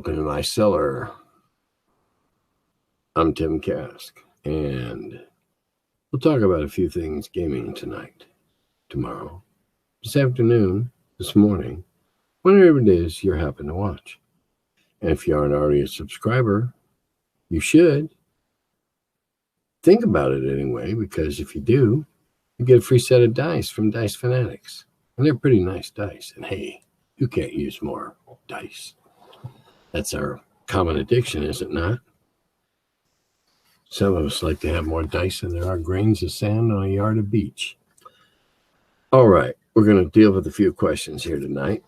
Welcome to my cellar. I'm Tim Kask, and we'll talk about a few things gaming tonight, tomorrow, this afternoon, this morning, whenever it is you're happen to watch. And if you aren't already a subscriber, you should. Think about it anyway, because if you do, you get a free set of dice from Dice Fanatics. And they're pretty nice dice. And hey, you can't use more dice. That's our common addiction, is it not? Some of us like to have more dice than there are grains of sand on a yard of beach. All right, we're going to deal with a few questions here tonight.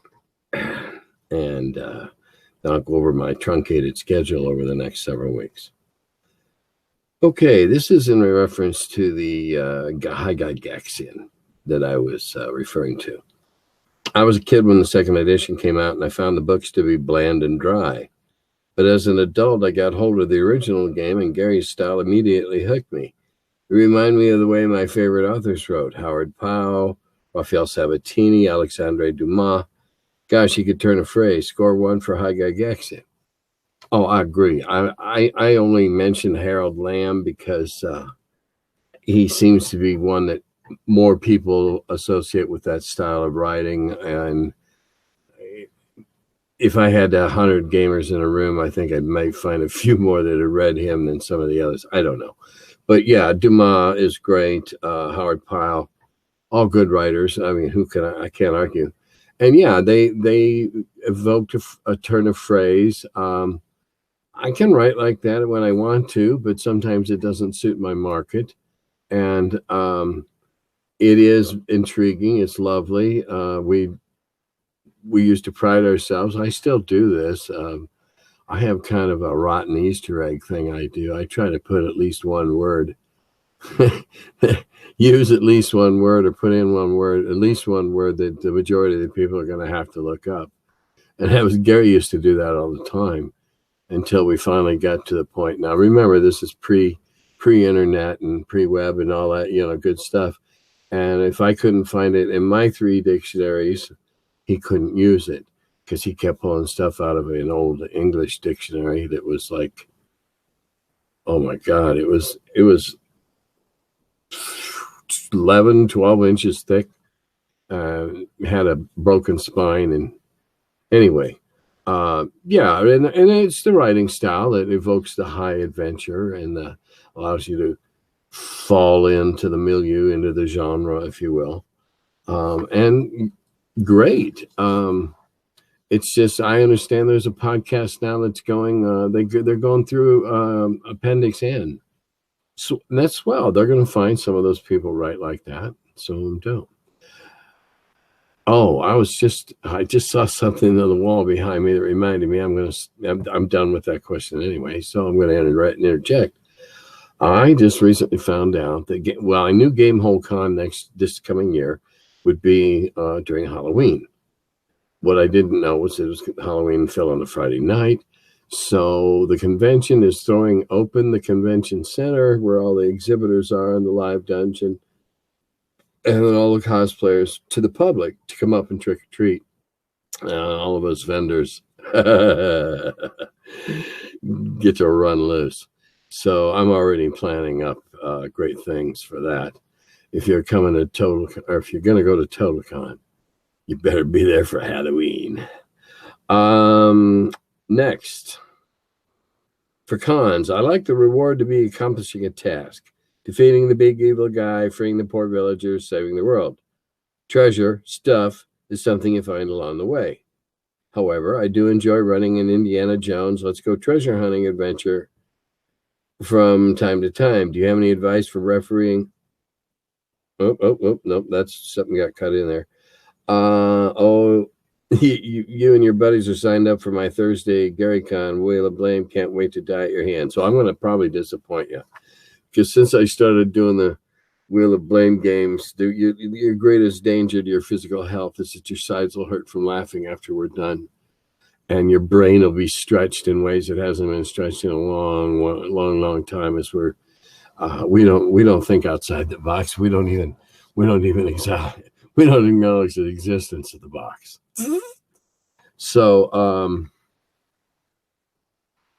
And then I'll go over my truncated schedule over the next several weeks. Okay, this is in reference to the Gygaxian that I was referring to. I was a kid when the second edition came out, and I found the books to be bland and dry. But as an adult, I got hold of the original game, and Gary's style immediately hooked me. It reminded me of the way my favorite authors wrote: Howard Powell, Raphael Sabatini, Alexandre Dumas. Gosh, he could turn a phrase. Score one for Gygaxian. Oh, I agree. I only mentioned Harold Lamb because he seems to be one that more people associate with that style of writing. And if I had 100 gamers in a room, I think I might find a few more that have read him than some of the others. I don't know. But yeah, Dumas is great. Howard Pyle, all good writers. I mean, I can't argue. And yeah, they evoked a turn of phrase. I can write like that when I want to, but sometimes it doesn't suit my market. And it is intriguing. It's lovely. We used to pride ourselves. I still do this. I have kind of a rotten Easter egg thing I do. I try to put at least one word, use at least one word, or put in one word, at least one word that the majority of the people are going to have to look up. And Gary used to do that all the time until we finally got to the point. Now, remember, this is pre-internet and pre-web and all that, good stuff. And if I couldn't find it in my 3 dictionaries, he couldn't use it because he kept pulling stuff out of an old English dictionary that was like, oh my God, it was 11, 12 inches thick, had a broken spine. And anyway, and it's the writing style that evokes the high adventure and allows you to fall into the milieu, into the genre, if you will. And great. It's just, I understand there's a podcast now that's going, they're going through Appendix N. So that's swell. They're going to find some of those people write like that. Some of them don't. Oh, I just saw something on the wall behind me that reminded me I'm done with that question anyway. So I'm going to interject. I just recently found out that, I knew Gamehole Con this coming year would be during Halloween. What I didn't know was it was Halloween fell on a Friday night. So the convention is throwing open the convention center where all the exhibitors are in the live dungeon, and then all the cosplayers to the public to come up and trick or treat. All of us vendors get to run loose. So I'm already planning up great things for that. If you're coming to if you're going to go to TotalCon, you better be there for Halloween. Next, for cons, I like the reward to be accomplishing a task, defeating the big evil guy, freeing the poor villagers, saving the world. Treasure, stuff, is something you find along the way. However, I do enjoy running an Indiana Jones let's go treasure hunting adventure from time to time. Do you have any advice for refereeing? Oh, nope, that's something got cut in there. You and your buddies are signed up for my Thursday GaryCon. Wheel of Blame. Can't wait to die at your hand. So I'm going to probably disappoint you, because since I started doing the Wheel of Blame games, your greatest danger to your physical health is that your sides will hurt from laughing after we're done, and your brain will be stretched in ways it hasn't been stretched in a long time. As we don't think outside the box. We don't even acknowledge the existence of the box. So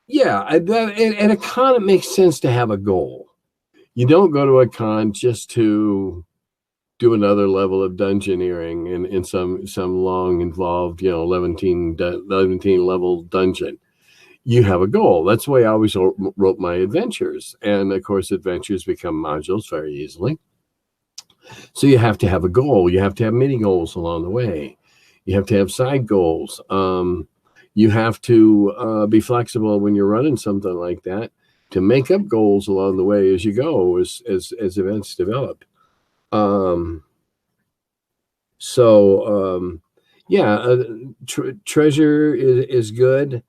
Yeah, at a con, it makes sense to have a goal. You don't go to a con just to do another level of dungeoneering in some long involved, 11 level dungeon. You have a goal. That's the way I always wrote my adventures. And of course, adventures become modules very easily. So you have to have a goal. You have to have mini goals along the way. You have to have side goals. You have to be flexible when you're running something like that to make up goals along the way as you go, as events develop. Treasure is good.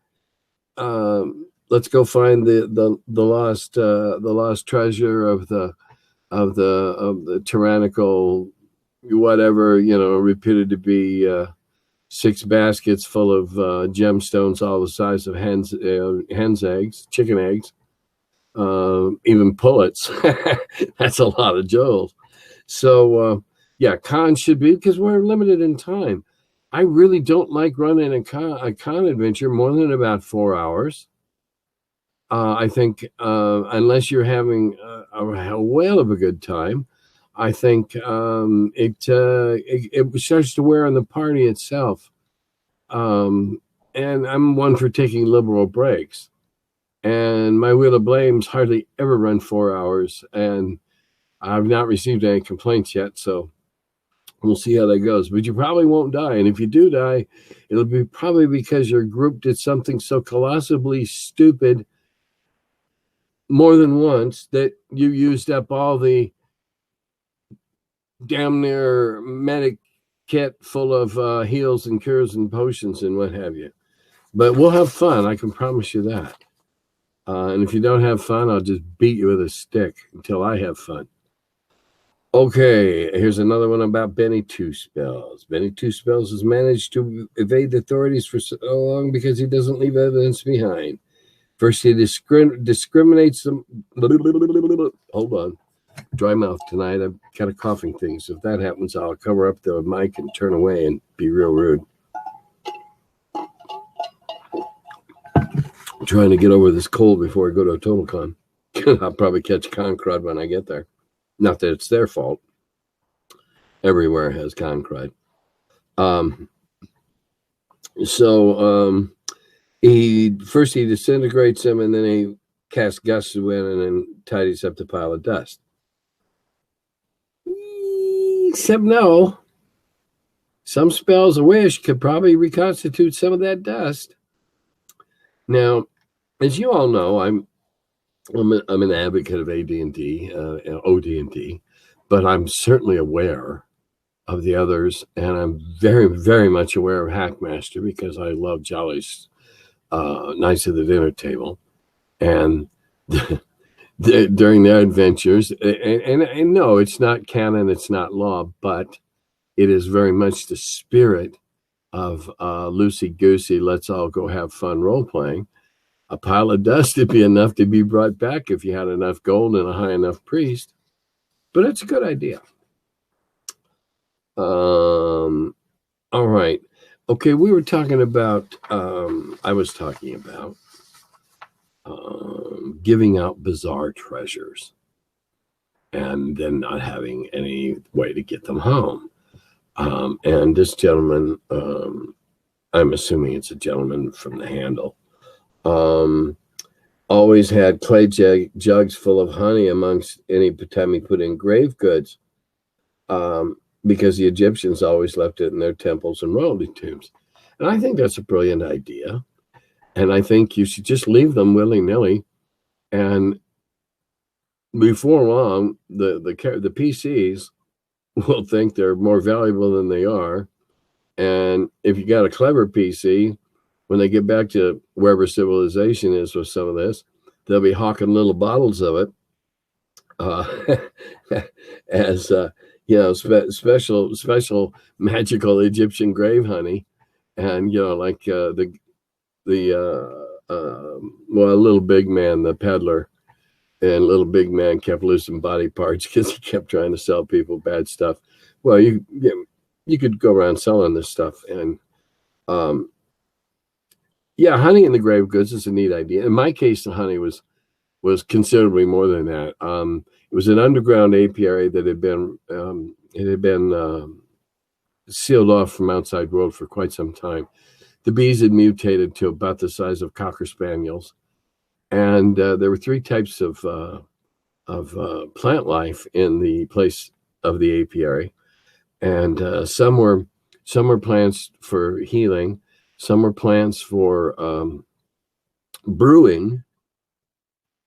Let's go find the lost treasure of the tyrannical whatever, reputed to be 6 baskets full of gemstones all the size of hen's eggs, chicken eggs, even pullets. That's a lot of jewels. So cons should be, because we're limited in time. I really don't like running a con adventure more than about 4 hours. I think unless you're having a whale of a good time, I think it starts to wear on the party itself. And I'm one for taking liberal breaks. And my Wheel of Blame's hardly ever run 4 hours, and I've not received any complaints yet, so we'll see how that goes. But you probably won't die. And if you do die, it'll be probably because your group did something so colossally stupid more than once that you used up all the damn near medic kit full of heals and cures and potions and what have you. But we'll have fun. I can promise you that. And if you don't have fun, I'll just beat you with a stick until I have fun. Okay, here's another one about Benny Two Spells. Benny Two Spells has managed to evade the authorities for so long because he doesn't leave evidence behind. First, he discriminates them. Hold on. Dry mouth tonight. I've got a coughing thing. So if that happens, I'll cover up the mic and turn away and be real rude. I'm trying to get over this cold before I go to a total con. I'll probably catch con crud when I get there. Not that it's their fault. Everywhere has con crud. He disintegrates him, and then he casts Gust of Wind and then tidies up the pile of dust. Except no. Some spells of wish could probably reconstitute some of that dust. Now, as you all know, I'm an advocate of AD&D, OD&D, but I'm certainly aware of the others, and I'm very, very much aware of Hackmaster because I love Jolly's Knights of the Dinner Table, and during their adventures, and no, it's not canon, it's not law, but it is very much the spirit of loosey-goosey, let's all go have fun role-playing. A pile of dust would be enough to be brought back if you had enough gold and a high enough priest, but it's a good idea. All right. Okay, we were talking about, I was talking about giving out bizarre treasures and then not having any way to get them home. And this gentleman, I'm assuming it's a gentleman from the handle, always had clay jugs full of honey amongst any time he put in grave goods. Because the Egyptians always left it in their temples and royalty tombs. And I think that's a brilliant idea. And I think you should just leave them willy-nilly. And before long, the PCs will think they're more valuable than they are. And if you got a clever PC, when they get back to wherever civilization is with some of this, they'll be hawking little bottles of it as special magical Egyptian grave honey, and like Little Big Man, the peddler, and Little Big Man kept losing body parts because he kept trying to sell people bad stuff. Well, you could go around selling this stuff, and Yeah, honey in the grave goods is a neat idea. In my case, the honey was considerably more than that. It was an underground apiary that had been sealed off from outside world for quite some time. The bees had mutated to about the size of cocker spaniels, and there were three types of plant life in the place of the apiary, and some were plants for healing, some were plants for brewing,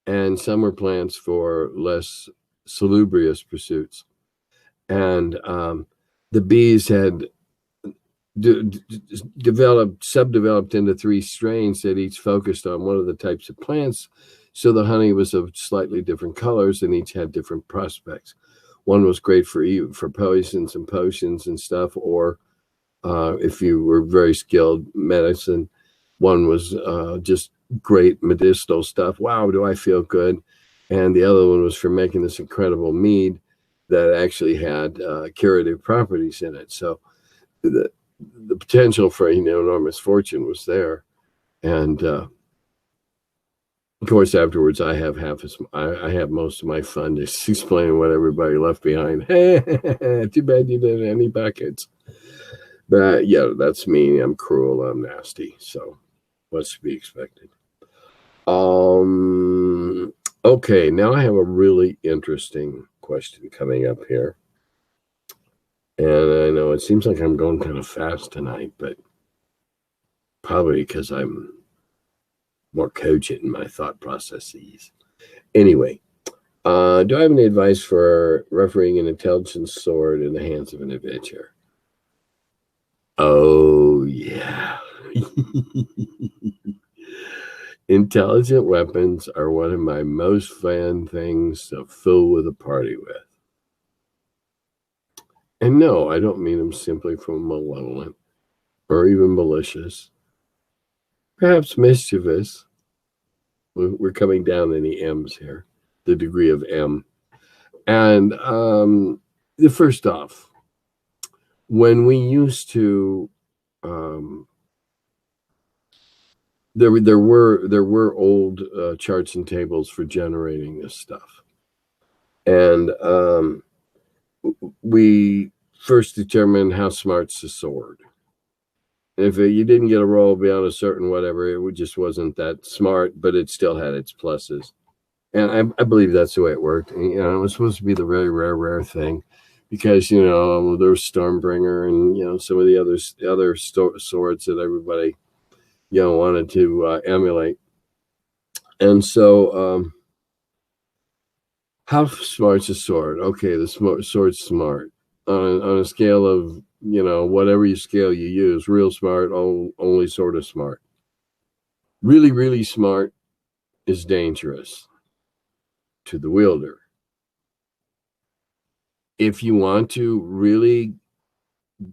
and some were plants for less salubrious pursuits. And the bees had subdeveloped into three strains that each focused on one of the types of plants. So the honey was of slightly different colors, and each had different prospects. One was great for poisons and potions and stuff, or if you were very skilled medicine. One was just great medicinal stuff. Wow, do I feel good? And the other one was for making this incredible mead that actually had curative properties in it. So the potential for enormous fortune was there. And of course, afterwards, I have most of my fun just explaining what everybody left behind. Too bad you didn't have any buckets. But yeah, that's me. I'm cruel. I'm nasty. So what's to be expected? Okay, now I have a really interesting question coming up here. And I know it seems like I'm going kind of fast tonight, but probably because I'm more cogent in my thought processes. Anyway, do I have any advice for refereeing an intelligence sword in the hands of an adventurer? Oh, yeah. Intelligent weapons are one of my most fun things to fool with a party with. And no, I don't mean them simply for malevolent or even malicious, perhaps mischievous. We're coming down in the M's here, the degree of M. And the first off, when we used to, there were old charts and tables for generating this stuff, and we first determined how smart's the sword. If you didn't get a roll beyond a certain whatever, it just wasn't that smart, but it still had its pluses. And I believe that's the way it worked. And, it was supposed to be the very rare thing, because there was Stormbringer and some of the other swords that everybody wanted to emulate. And so, how smart's a sword? Okay, the sword's smart on a scale of whatever scale you use. Real smart, only sort of smart. Really, really smart is dangerous to the wielder. If you want to really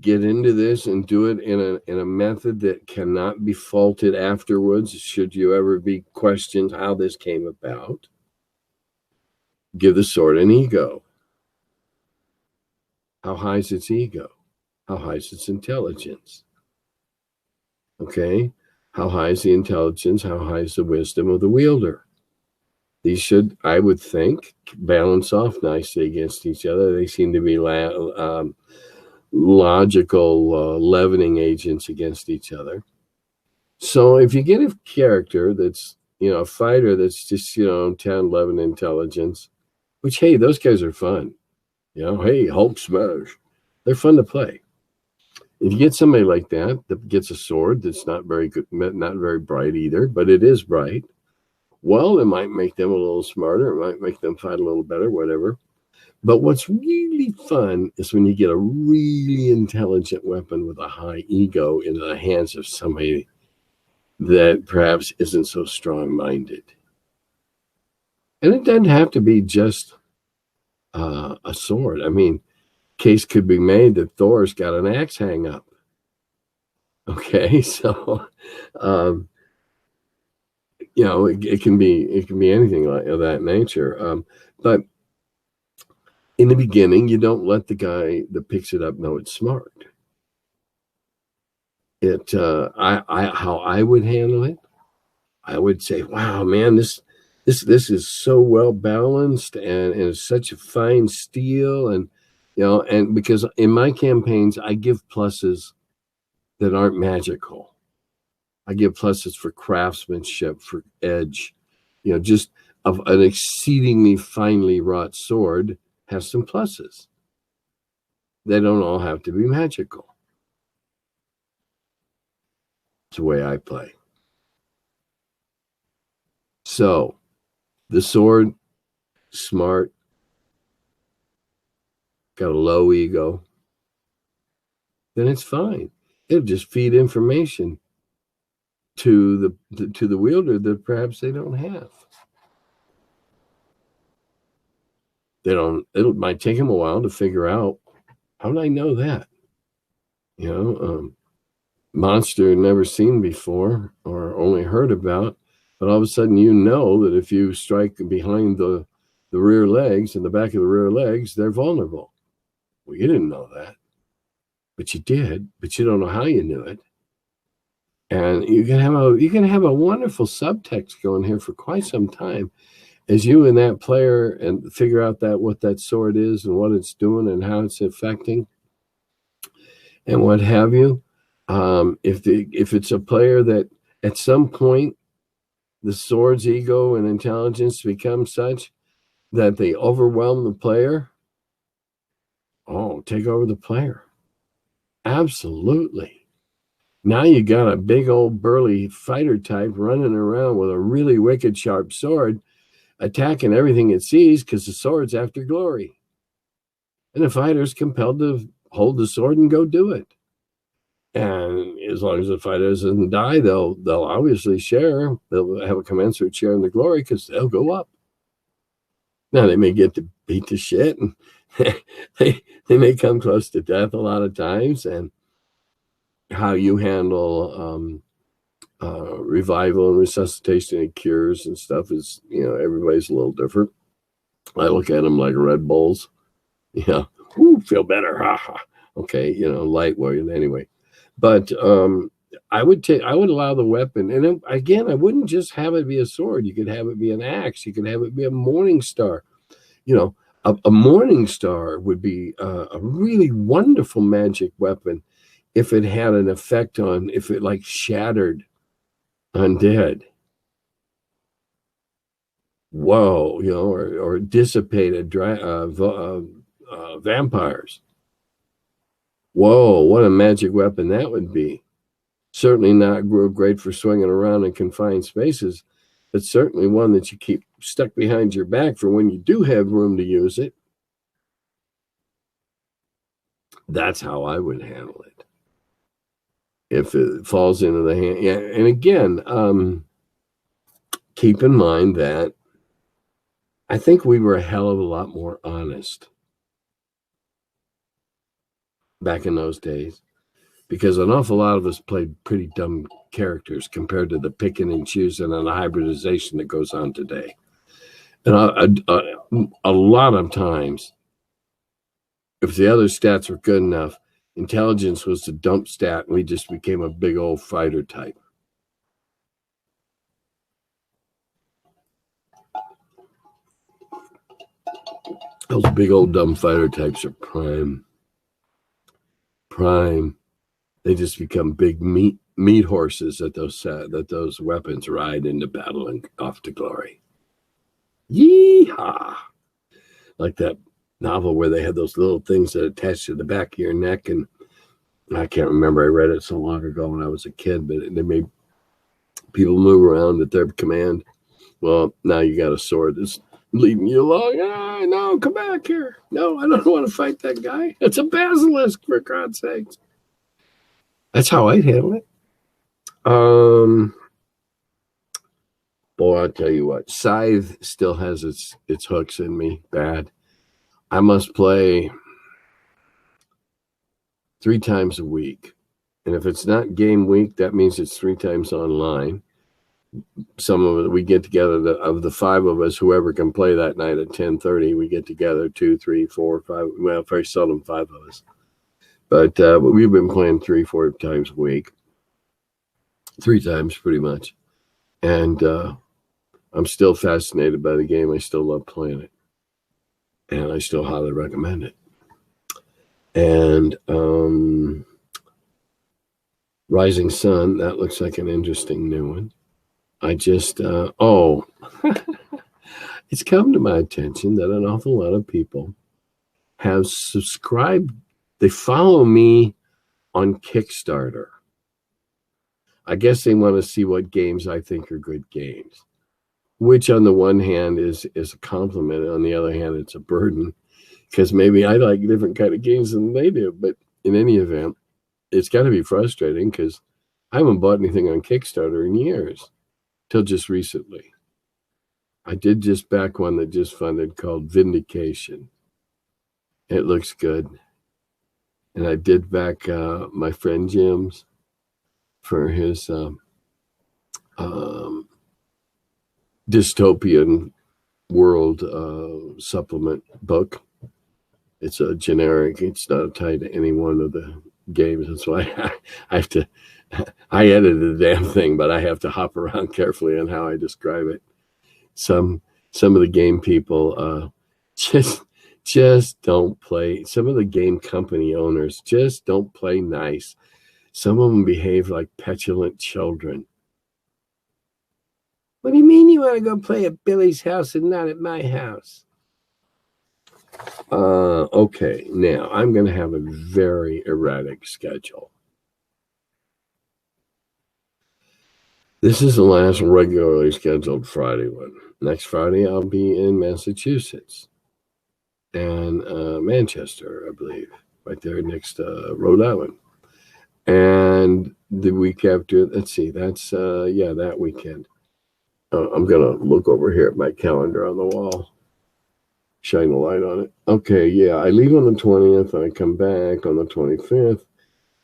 get into this and do it in a method that cannot be faulted afterwards, should you ever be questioned how this came about, give the sword an ego. How high is its ego? How high is its intelligence? Okay, how high is the intelligence? How high is the wisdom of the wielder? These should, I would think, balance off nicely against each other. They seem to be logical leavening agents against each other. So if you get a character that's, a fighter that's just, 10, 11 intelligence, which, hey, those guys are fun. Hey, Hulk smash. They're fun to play. If you get somebody like that gets a sword that's not very good, not very bright either, but it is bright, well, it might make them a little smarter. It might make them fight a little better, whatever. But what's really fun is when you get a really intelligent weapon with a high ego into the hands of somebody that perhaps isn't so strong-minded. And it doesn't have to be just a sword. I mean, case could be made that Thor's got an axe hang up. Okay, so it can be anything of that nature. But in the beginning, you don't let the guy that picks it up know it's smart. how I would handle it, I would say, wow, man, this is so well balanced, and it's such a fine steel, and and because in my campaigns I give pluses that aren't magical. I give pluses for craftsmanship, for edge, just of an exceedingly finely wrought sword has some pluses. They don't all have to be magical. It's the way I play. So, the sword, smart, got a low ego, then it's fine. It'll just feed information to the wielder that perhaps they don't have. It might take them a while to figure out, how did I know that? Monster never seen before or only heard about, but all of a sudden that if you strike behind the rear legs and the back of the rear legs, they're vulnerable. Well, you didn't know that, but you did, but you don't know how you knew it. And you can have a wonderful subtext going here for quite some time as you and that player and figure out what that sword is and what it's doing and how it's affecting and what have you. If it's a player that at some point the sword's ego and intelligence become such that they overwhelm the player, take over the player. Absolutely. Now you got a big old burly fighter type running around with a really wicked sharp sword, attacking everything it sees because the sword's after glory. And the fighter's compelled to hold the sword and go do it. And as long as the fighter doesn't die, they'll obviously share. They'll have a commensurate share in the glory because they'll go up. Now they may get to beat the shit, and they may come close to death a lot of times. And how you handle revival and resuscitation and cures and stuff is, everybody's a little different. I look at them like Red Bulls. Feel better. Okay, light weight anyway. But I would allow the weapon, and again, I wouldn't just have it be a sword. You could have it be an axe. You could have it be a morning star. A morning star would be a really wonderful magic weapon if it had an effect if it like shattered undead. Whoa, or dissipated vampires. Whoa, what a magic weapon that would be. Certainly not great for swinging around in confined spaces, but certainly one that you keep stuck behind your back for when you do have room to use it. That's how I would handle it. If it falls into the hand. Yeah, and again, keep in mind that I think we were a hell of a lot more honest back in those days, because an awful lot of us played pretty dumb characters compared to the picking and choosing and the hybridization that goes on today. And a lot of times, if the other stats were good enough, intelligence was the dump stat, and we just became a big old fighter type. Those big old dumb fighter types are prime. They just become big meat horses that those weapons ride into battle and off to glory. Yeehaw! Like that novel where they had those little things that attach to the back of your neck, and I can't remember. I read it so long ago when I was a kid, but they made people move around at their command. Well, now you got a sword that's leading you along. No, come back here. No, I don't want to fight that guy. It's a basilisk, for God's sakes. That's how I'd handle it. Boy, I'll tell you what, Scythe still has its hooks in me bad. I must play 3 times a week. And if it's not game week, that means it's 3 times online. Some of it, we get together, of the 5 of us, whoever can play that night at 10:30, we get together 2, 3, 4, 5. Well, very seldom 5 of us. But we've been playing 3, 4 times a week. 3 times pretty much. And I'm still fascinated by the game. I still love playing it. And I still highly recommend it. And Rising Sun, that looks like an interesting new one. I just, it's come to my attention that an awful lot of people have subscribed. They follow me on Kickstarter. I guess they want to see what games I think are good games, which on the one hand is a compliment. On the other hand, it's a burden because maybe I like different kind of games than they do. But in any event, it's got to be frustrating because I haven't bought anything on Kickstarter in years, till just recently. I did just back one that just funded called Vindication. It looks good. And I did back my friend Jim's for his dystopian world supplement book. It's a generic. It's not tied to any one of the games. That's why I edited the damn thing, but I have to hop around carefully on how I describe it. Some of the game people just don't play. Some of the game company owners just don't play nice. Some of them behave like petulant children. What do you mean you want to go play at Billy's house and not at my house? Okay, now I'm going to have a very erratic schedule. This is the last regularly scheduled Friday one. Next Friday, I'll be in Massachusetts and Manchester, I believe, right there next to Rhode Island. And the week after, let's see, that's, that weekend. I'm going to look over here at my calendar on the wall, shine the light on it. Okay, yeah, I leave on the 20th, and I come back on the 25th,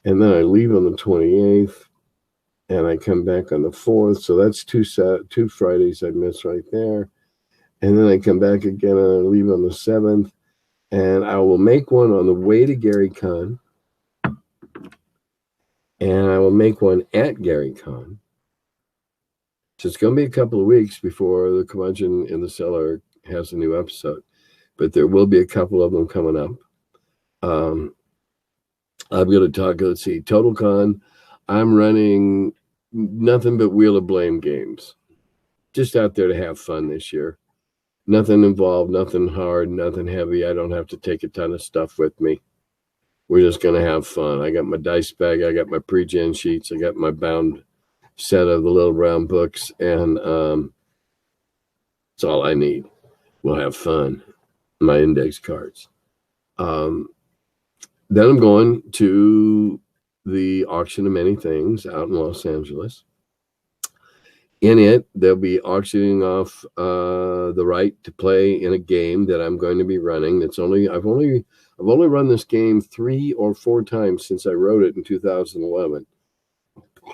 and then I leave on the 28th, and I come back on the 4th. So that's two Fridays I miss right there. And then I come back again, and I leave on the 7th, and I will make one on the way to GaryCon, and I will make one at GaryCon. So it's going to be a couple of weeks before the Curmudgeon in the Cellar has a new episode, but there will be a couple of them coming up. I'm going to talk, let's see, TotalCon. I'm running nothing but Wheel of Blame games. Just out there to have fun this year. Nothing involved, nothing hard, nothing heavy. I don't have to take a ton of stuff with me. We're just going to have fun. I got my dice bag. I got my pre-gen sheets. I got my bound set of the little brown books, and that's all I need. We'll have fun. My index cards. Then I'm going to the Auction of Many Things out in Los Angeles. In it, they'll be auctioning off the right to play in a game that I'm going to be running. I've only run this game 3 or 4 times since I wrote it in 2011.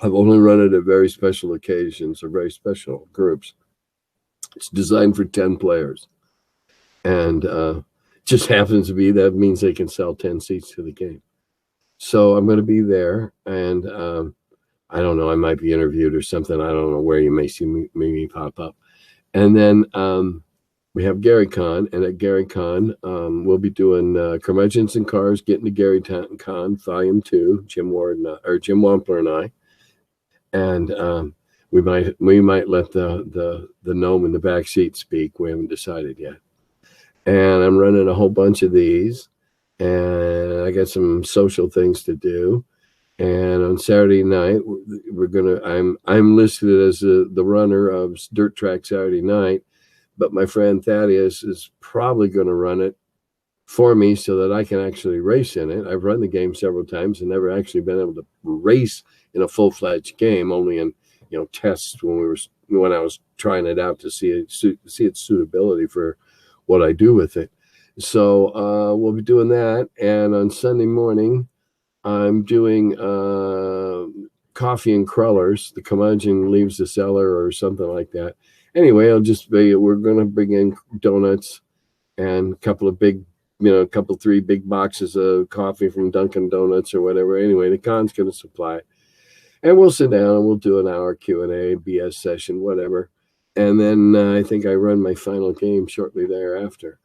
I've only run it at very special occasions or very special groups. It's designed for 10 players. And just happens to be that means they can sell 10 seats to the game. So I'm going to be there. And I don't know, I might be interviewed or something. I don't know where you may see me pop up. And then we have GaryCon. And at GaryCon, we'll be doing Curmudgeons and Cars, Getting to GaryCon, Volume 2, Jim Wampler and I. And we might let the gnome in the back seat speak. We haven't decided yet. And I'm running a whole bunch of these, and I got some social things to do. And on Saturday night, I'm listed as the runner of Dirt Track Saturday Night, but my friend Thaddeus is probably going to run it for me so that I can actually race in it. I've run the game several times and never actually been able to race in a full-fledged game, only in tests when I was trying it out to see its suitability for what I do with it. So we'll be doing that. And on Sunday morning, I'm doing Coffee and Crullers. The Curmudgeon leaves the cellar or something like that. Anyway, we're going to bring in donuts and a couple of 3 big boxes of coffee from Dunkin' Donuts or whatever. Anyway, the con's going to supply it. And we'll sit down and we'll do an hour Q&A, BS session, whatever. And then I think I run my final game shortly thereafter.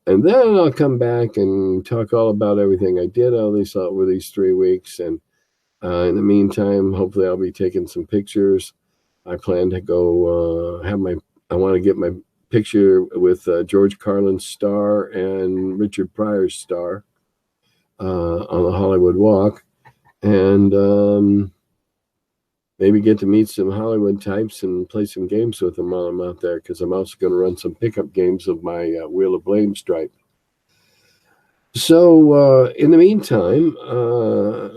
And then I'll come back and talk all about everything I did over these 3 weeks. And in the meantime, hopefully I'll be taking some pictures. I plan to go I want to get my picture with George Carlin's star and Richard Pryor's star on the Hollywood Walk. And maybe get to meet some Hollywood types and play some games with them while I'm out there, because I'm also going to run some pickup games of my Wheel of Blame stripe. So in the meantime,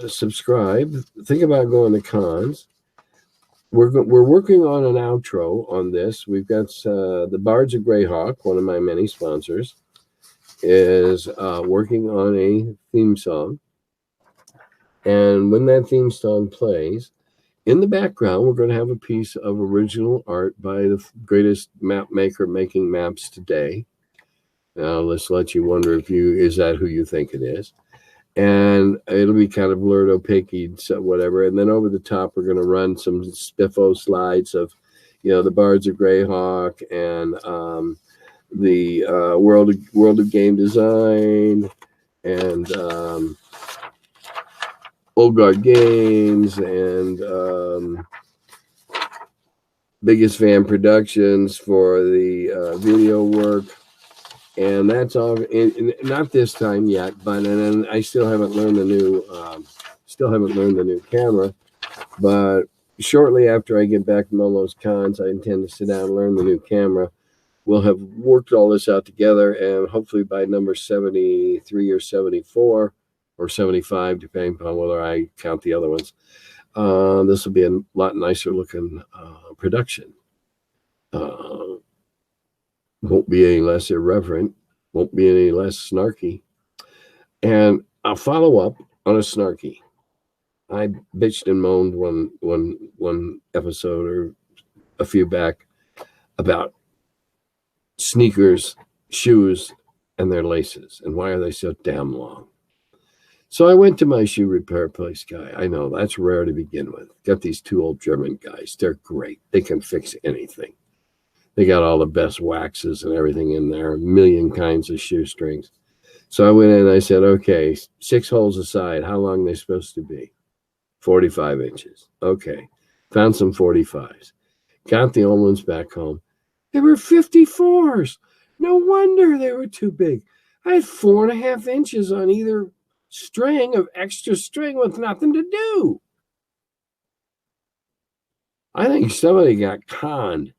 subscribe. Think about going to cons. We're working on an outro on this. We've got the Bards of Greyhawk, one of my many sponsors, is working on a theme song. And when that theme song plays, in the background, we're going to have a piece of original art by the greatest map maker making maps today. Now, let's let you wonder is that who you think it is? And it'll be kind of blurred, opaque, so whatever. And then over the top, we're going to run some spiffo slides of, the Bards of Greyhawk and the World of Game Design and Old Guard Games and Biggest Fan Productions for the video work. And that's all. Not this time yet, but and I still haven't learned the new camera. But shortly after I get back from all those cons, I intend to sit down and learn the new camera. We'll have worked all this out together, and hopefully by number 73 or 74 or 75, depending upon whether I count the other ones, this will be a lot nicer looking production. Won't be any less irreverent, won't be any less snarky. And I'll follow up on a snarky. I bitched and moaned one episode or a few back about sneakers, shoes, and their laces, and why are they so damn long? So I went to my shoe repair place guy. I know that's rare to begin with. Got these 2 old German guys. They're great. They can fix anything. They got all the best waxes and everything in there, a million kinds of shoestrings. So I went in and I said, okay, 6 holes aside, how long are they supposed to be? 45 inches. Okay. Found some 45s. Got the old ones back home. They were 54s. No wonder they were too big. I had 4.5 inches on either string of extra string with nothing to do. I think somebody got conned.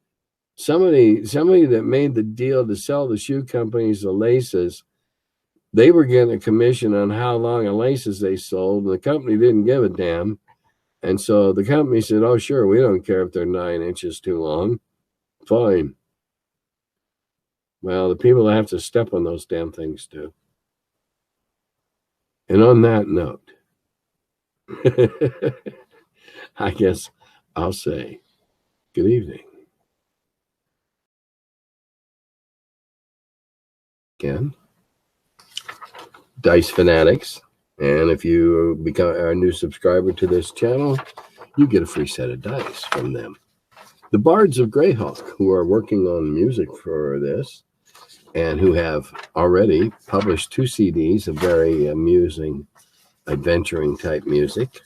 Somebody that made the deal to sell the shoe companies the laces, they were getting a commission on how long of laces they sold, and the company didn't give a damn. And so the company said, oh, sure, we don't care if they're 9 inches too long. Fine. Well, the people that have to step on those damn things do. And on that note, I guess I'll say good evening. Again, Dice Fanatics. And if you become a new subscriber to this channel, you get a free set of dice from them. The Bards of Greyhawk, who are working on music for this and who have already published 2 CDs of very amusing, adventuring type music,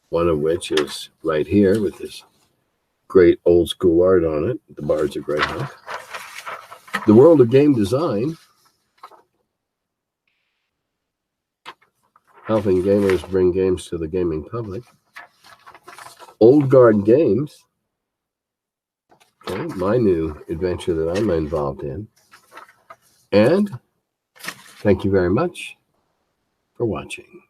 one of which is right here with this great old school art on it, The Bards of Greyhawk. The World of Game Design, helping gamers bring games to the gaming public. Old Guard Games, okay, my new adventure that I'm involved in. And thank you very much for watching.